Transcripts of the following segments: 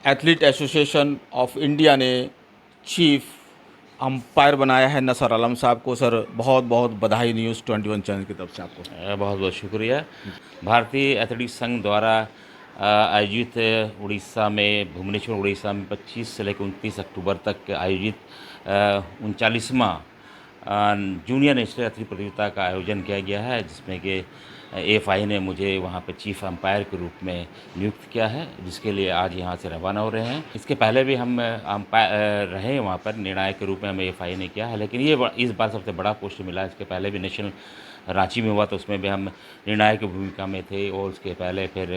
Athlete association of India ने chief umpire बनाया है नसर आलम साहब को। सर बहुत बहुत बधाई न्यूज़ 21 चैनल की तरफ से आपको। बहुत बहुत शुक्रिया। भारतीय एथलेटिक्स संघ द्वारा आयोजित उड़ीसा में, भुवनेश्वर उड़ीसा में 25 से लेकर 29 अक्टूबर तक आयोजित 39वां जूनियर नेशनल एथलीट प्रतियोगिता का आयोजन किया गया है, जिसमें कि एएफआई ने मुझे वहाँ पर चीफ अंपायर के रूप में नियुक्त किया है, जिसके लिए आज यहाँ से रवाना हो रहे हैं। इसके पहले भी हम अंपायर रहे वहाँ पर, निर्णायक के रूप में हमें एएफआई ने किया है, लेकिन ये इस बार सबसे बड़ा पोस्ट मिला। इसके पहले भी नेशनल रांची में हुआ तो उसमें भी हम निर्णायक की भूमिका में थे, और उसके पहले फिर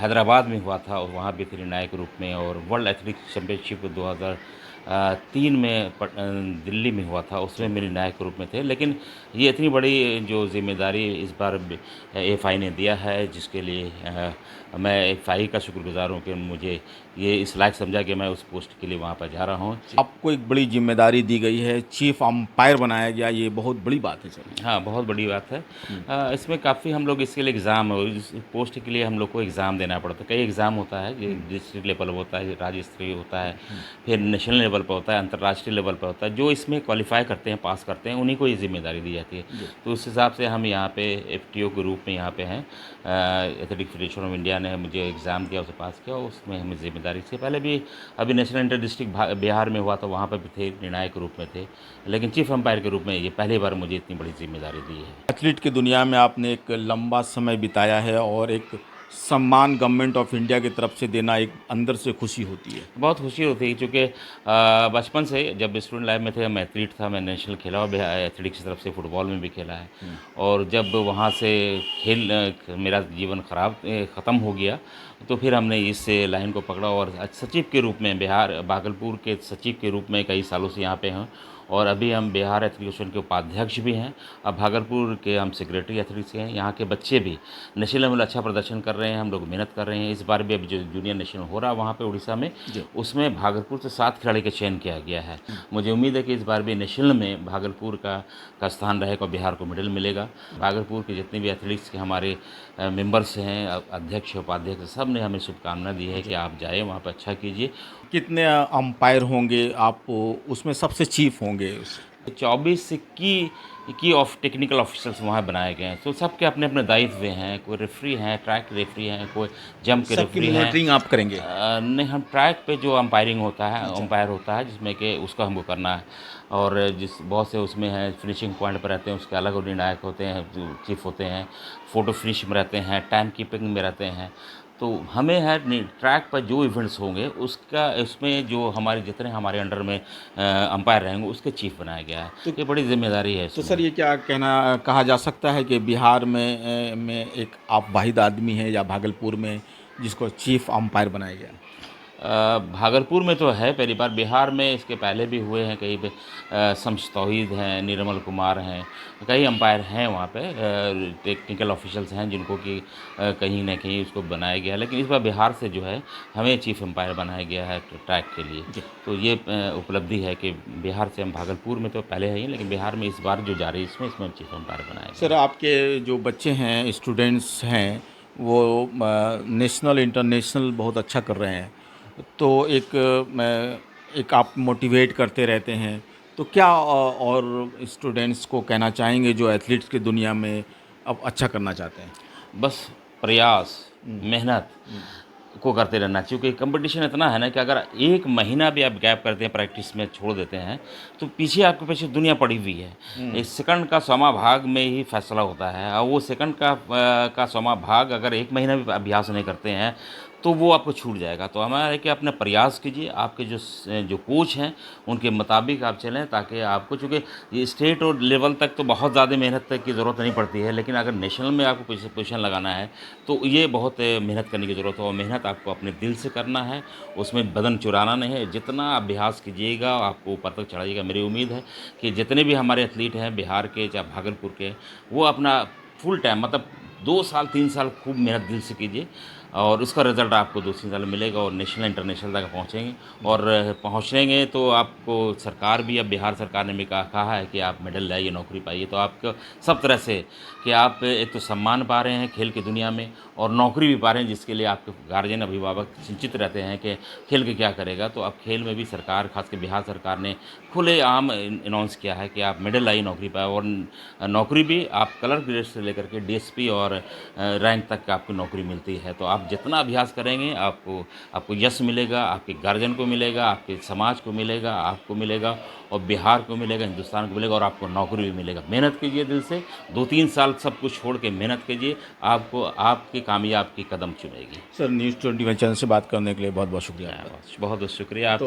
हैदराबाद में हुआ था और वहाँ भी थे निर्णायक के रूप में, और वर्ल्ड एथलेटिक्स चैम्पियनशिप 2003 में दिल्ली में हुआ था, उसमें मेरे निर्णायक के रूप में थे। लेकिन ये इतनी बड़ी जो जिम्मेदारी इस बार एएफआई ने दिया है, जिसके लिए मैं एएफआई का शुक्रगुजार हूँ कि मुझे ये इस लायक समझा कि मैं उस पोस्ट के लिए वहाँ पर जा रहा हूँ। आपको एक बड़ी जिम्मेदारी दी गई है, चीफ अंपायर बनाया गया, ये बहुत बड़ी बात है सर। हाँ, बहुत बड़ी बात है। इसमें काफ़ी हम लोग इसके लिए एग्ज़ाम, इस पोस्ट के लिए हम लोग को एग्ज़ाम देना पड़ता है। कई एग्ज़ाम होता है, डिस्ट्रिक्ट लेवल होता है, राज्य स्तरीय होता है, फिर नेशनल लेवल पर होता है, अंतर्राष्ट्रीय लेवल पर होता है। जो इसमें क्वालिफाई करते हैं, पास करते हैं, उन्हीं को ये जिम्मेदारी दी जाती है। तो उस हिसाब से हम यहाँ पे एफटीओ के रूप में यहाँ पे हैं। एथलेटिक फेडरेशन ऑफ इंडिया ने मुझे एग्ज़ाम दिया, उसे पास किया, उसमें हमें जिम्मेदारी। इससे पहले भी अभी नेशनल इंटर डिस्ट्रिक्ट बिहार में हुआ, तो वहाँ पर भी थे, निर्णायक के रूप में थे, लेकिन चीफ अंपायर के रूप में ये पहली बार मुझे इतनी बड़ी जिम्मेदारी दी है। एथलीट की दुनिया में आपने एक लंबा समय बिताया है और एक सम्मान गवर्नमेंट ऑफ इंडिया की तरफ से देना एक अंदर से खुशी होती है। बहुत खुशी होती है, क्योंकि बचपन से जब स्टूडेंट लाइफ में थे, मैं एथलीट था, मैं नेशनल खेला और एथलेटिक्स की तरफ से फुटबॉल में भी खेला है। और जब वहाँ से खेल मेरा जीवन ख़त्म हो गया, तो फिर हमने इस लाइन को पकड़ा और सचिव के रूप में, बिहार भागलपुर के सचिव के रूप में कई सालों से यहाँ पे हैं, और अभी हम बिहार एथलेटिक्स के उपाध्यक्ष भी हैं। अब भागलपुर के हम सेक्रेटरी एथलेटिक्स के हैं। यहाँ के बच्चे भी नेशनल लेवल अच्छा प्रदर्शन कर रहे हैं, हम लोग मेहनत कर रहे हैं। इस बार भी अभी जो जूनियर नेशनल हो रहा है वहाँ पे उड़ीसा में, उसमें भागलपुर से 7 खिलाड़ी का चयन किया गया है। मुझे उम्मीद है कि इस बार भी नेशनल में भागलपुर का स्थान रहेगा, बिहार को मेडल मिलेगा। भागलपुर के जितने भी एथलीट्स के हमारे मेंबर्स हैं, अध्यक्ष उपाध्यक्ष, सब ने हमें शुभकामना दी है कि आप जाएँ वहाँ पर, अच्छा कीजिए। कितने अंपायर होंगे आप उसमें सबसे चीफ होंगे? 24 की ऑफ टेक्निकल ऑफिसर्स वहाँ बनाए गए हैं, तो सबके अपने अपने दायित्व हैं। कोई रेफरी हैं, ट्रैक रेफरी हैं, कोई जंप के सबकी रेफरी हैं। मॉनिटरिंग आप करेंगे? नहीं, हम ट्रैक पे जो अंपायरिंग होता है, अंपायर होता है, जिसमें कि उसका हमको करना है। और जिस बहुत से उसमें हैं, फिनिशिंग पॉइंट पर रहते हैं, उसके अलग निर्णायक होते हैं, जो चीफ होते हैं, फ़ोटो फिनिश में रहते हैं, टाइम कीपिंग में रहते हैं। तो हमें है ट्रैक पर जो इवेंट्स होंगे उसका, उसमें जो हमारे जितने हमारे अंडर में अंपायर रहेंगे, उसके चीफ बनाया गया है। तो ये बड़ी जिम्मेदारी है तो इसमें। सर ये क्या कहा जा सकता है कि बिहार में एक आप वाहिद आदमी हैं या भागलपुर में जिसको चीफ अंपायर बनाया गया? भागलपुर में तो है पहली बार। बिहार में इसके पहले भी हुए हैं कई पे। शम्स तौहीद हैं, निर्मल कुमार हैं, कई अंपायर हैं वहाँ पे, टेक्निकल ऑफिशियल्स हैं, जिनको कि कहीं ना कहीं उसको बनाया गया है। लेकिन इस बार बिहार से जो है हमें चीफ अंपायर बनाया गया है ट्रैक के लिए। तो ये उपलब्धि है कि बिहार से हम, भागलपुर में तो पहले है ही, लेकिन बिहार में इस बार जो जा रही है इसमें चीफ अंपायर बनाया गया। सर आपके जो बच्चे हैं, स्टूडेंट्स हैं, वो नेशनल इंटरनेशनल बहुत अच्छा कर रहे हैं, तो एक आप मोटिवेट करते रहते हैं, तो क्या और स्टूडेंट्स को कहना चाहेंगे जो एथलीट्स की दुनिया में अब अच्छा करना चाहते हैं? बस प्रयास, मेहनत को करते रहना चाहिए, क्योंकि कंपटीशन इतना है ना कि अगर 1 महीना भी आप गैप करते हैं, प्रैक्टिस में छोड़ देते हैं, तो पीछे आपके पीछे दुनिया पड़ी हुई है। एक सेकंड का 100वां भाग में ही फैसला होता है, और वो सेकंड का 100वां भाग अगर 1 महीना भी अभ्यास नहीं करते हैं, तो वो आपको छूट जाएगा। तो हमारा है कि अपना प्रयास कीजिए, आपके जो कोच हैं उनके मुताबिक आप चलें, ताकि आपको, चूँकि ये स्टेट और लेवल तक तो बहुत ज़्यादा मेहनत की ज़रूरत नहीं पड़ती है, लेकिन अगर नेशनल में आपको पोजीशन लगाना है तो ये बहुत मेहनत करने की ज़रूरत है। और मेहनत आपको अपने दिल से करना है, उसमें बदन चुराना नहीं है। जितना अभ्यास कीजिएगा आपको ऊपर तक चढ़ाइएगा। मेरी उम्मीद है कि जितने भी हमारे एथलीट हैं बिहार के चाहे भागलपुर के, वो अपना फुल टाइम, मतलब 2 साल 3 साल खूब मेहनत दिल से कीजिए, और उसका रिज़ल्ट आपको 2-3 साल में मिलेगा और नेशनल इंटरनेशनल तक पहुँचेंगे और पहुँचेंगे तो आपको सरकार भी, अब बिहार सरकार ने भी कहा है कि आप मेडल लाइए, नौकरी पाइए, तो आपको सब तरह से कि आप एक तो सम्मान पा रहे हैं खेल की दुनिया में और नौकरी भी पा रहे हैं, जिसके लिए आपके गार्जियन, अभिभावक चिंतित रहते हैं कि खेल के क्या करेगा। तो अब खेल में भी सरकार, खासकर बिहार सरकार ने खुलेआम अनाउंस किया है कि आप मेडल लाइए, नौकरी पाए और नौकरी भी आप कलर ग्रेड से लेकर के डीएसपी और रैंक तक आपको नौकरी मिलती है। तो आप जितना अभ्यास करेंगे आपको यश मिलेगा, आपके गार्जियन को मिलेगा, आपके समाज को मिलेगा, आपको मिलेगा और बिहार को मिलेगा, हिंदुस्तान को मिलेगा और आपको नौकरी भी मिलेगा। मेहनत कीजिए दिल से, 2-3 साल सब कुछ छोड़ के मेहनत कीजिए, आपको आपकी कामयाब की कदम चुमेगी। सर, न्यूज़ 21 चैनल से बात करने के लिए बहुत बहुत शुक्रिया आपका। बहुत बहुत शुक्रिया आपका।